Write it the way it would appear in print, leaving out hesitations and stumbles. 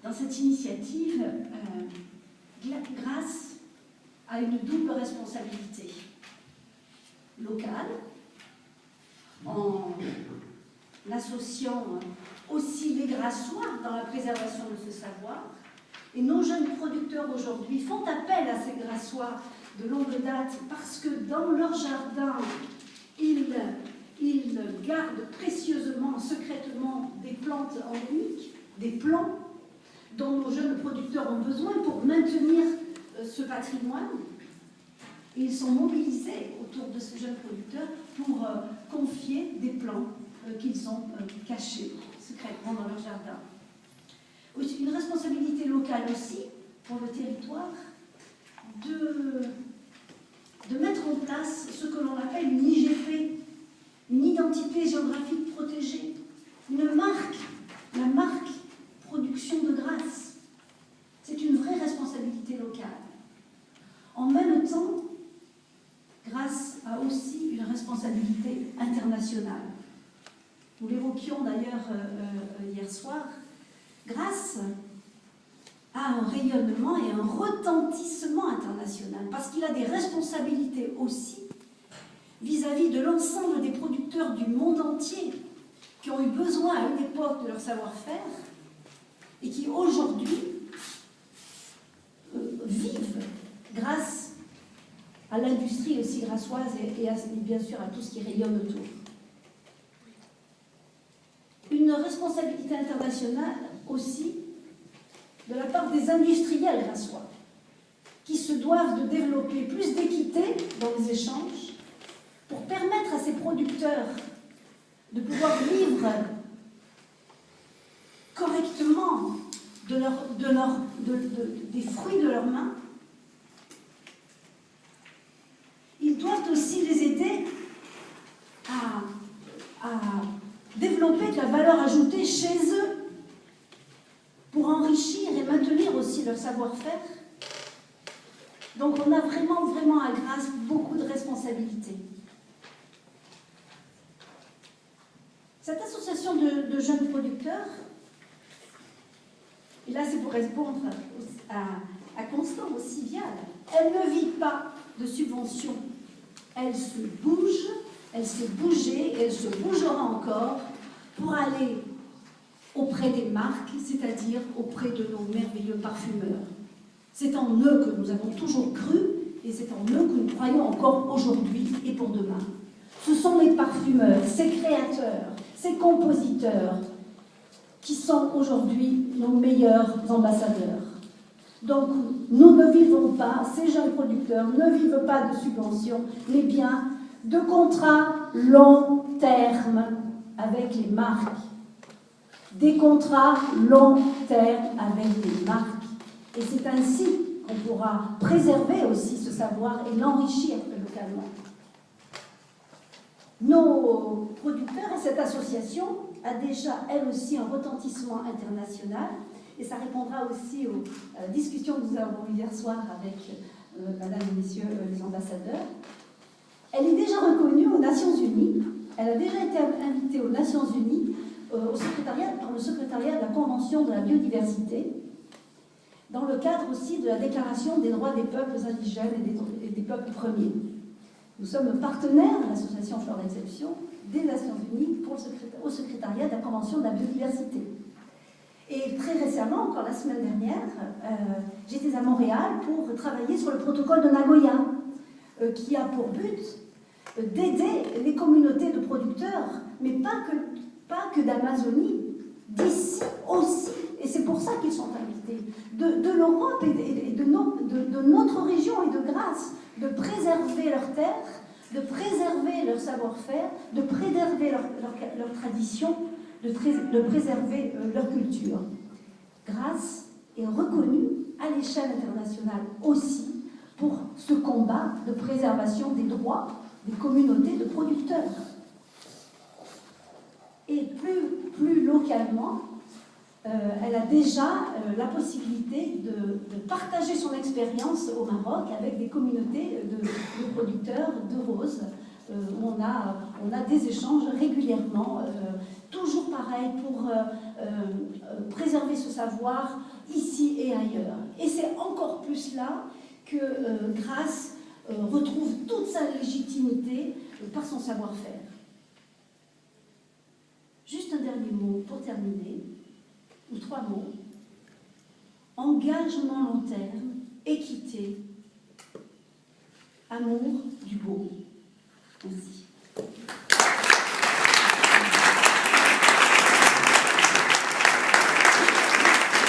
dans cette initiative, Grasse a une double responsabilité locale, en associant aussi les grassoirs dans la préservation de ce savoir. Et nos jeunes producteurs aujourd'hui font appel à ces grassoirs de longue date parce que dans leur jardin, ils gardent précieusement, secrètement des plantes endémiques, des plants dont nos jeunes producteurs ont besoin pour maintenir ce patrimoine. Et ils sont mobilisés autour de ces jeunes producteurs pour confier des plants qu'ils ont cachés secrètement dans leur jardin. Une responsabilité locale aussi pour le territoire de mettre en place ce que l'on appelle une IGP, une identité géographique protégée, une marque, la marque production de Grasse. C'est une vraie responsabilité locale. En même temps, Grasse a aussi une responsabilité internationale. Nous l'évoquions d'ailleurs hier soir. Grasse a un rayonnement et un retentissement international parce qu'il a des responsabilités aussi vis-à-vis de l'ensemble des producteurs du monde entier qui ont eu besoin à une époque de leur savoir-faire et qui aujourd'hui vivent grâce à l'industrie aussi grassoise et bien sûr à tout ce qui rayonne autour. Une responsabilité internationale aussi de la part des industriels grassois qui se doivent de développer plus d'équité dans les échanges pour permettre à ces producteurs de pouvoir vivre correctement des fruits de leurs mains. Ils doivent aussi les aider à développer de la valeur ajoutée chez eux pour enrichir et maintenir aussi leur savoir-faire. Donc on a vraiment à Grasse beaucoup de responsabilités. Cette association de jeunes producteurs, et là c'est pour répondre à Constant aussi Vial, elle ne vit pas de subventions. Elle se bouge, elle s'est bougée et elle se bougera encore pour aller auprès des marques, c'est-à-dire auprès de nos merveilleux parfumeurs. C'est en eux que nous avons toujours cru et c'est en eux que nous croyons encore aujourd'hui et pour demain. Ce sont les parfumeurs, ces créateurs, ces compositeurs qui sont aujourd'hui nos meilleurs ambassadeurs. Donc, nous ne vivons pas, ces jeunes producteurs ne vivent pas de subventions, mais bien de contrats long terme avec les marques. Des contrats long terme avec les marques. Et c'est ainsi qu'on pourra préserver aussi ce savoir et l'enrichir localement. Nos producteurs et cette association a déjà, elle aussi, un retentissement international. Et ça répondra aussi aux discussions que nous avons eues hier soir avec madame et messieurs les ambassadeurs. Elle est déjà reconnue aux Nations Unies. Elle a déjà été invitée aux Nations Unies par le secrétariat de la Convention de la biodiversité, dans le cadre aussi de la Déclaration des droits des peuples indigènes et des peuples premiers. Nous sommes partenaires de l'association Flore d'Exception des Nations Unies au secrétariat de la Convention de la biodiversité. Et très récemment, encore la semaine dernière, j'étais à Montréal pour travailler sur le protocole de Nagoya, qui a pour but d'aider les communautés de producteurs, mais pas que d'Amazonie, d'ici aussi, et c'est pour ça qu'ils sont invités, de l'Europe et de notre région et de Grasse, de préserver leurs terres, de préserver leur savoir-faire, de préserver leur tradition, de préserver leur culture. Grasse est reconnue à l'échelle internationale aussi pour ce combat de préservation des droits des communautés de producteurs. Et plus localement, elle a déjà la possibilité de partager son expérience au Maroc avec des communautés de producteurs de roses. Où on a des échanges régulièrement, toujours pareil pour préserver ce savoir, ici et ailleurs. Et c'est encore plus là que Grasse retrouve toute sa légitimité par son savoir-faire. Juste un dernier mot pour terminer, ou 3 mots. Engagement long terme, équité, amour,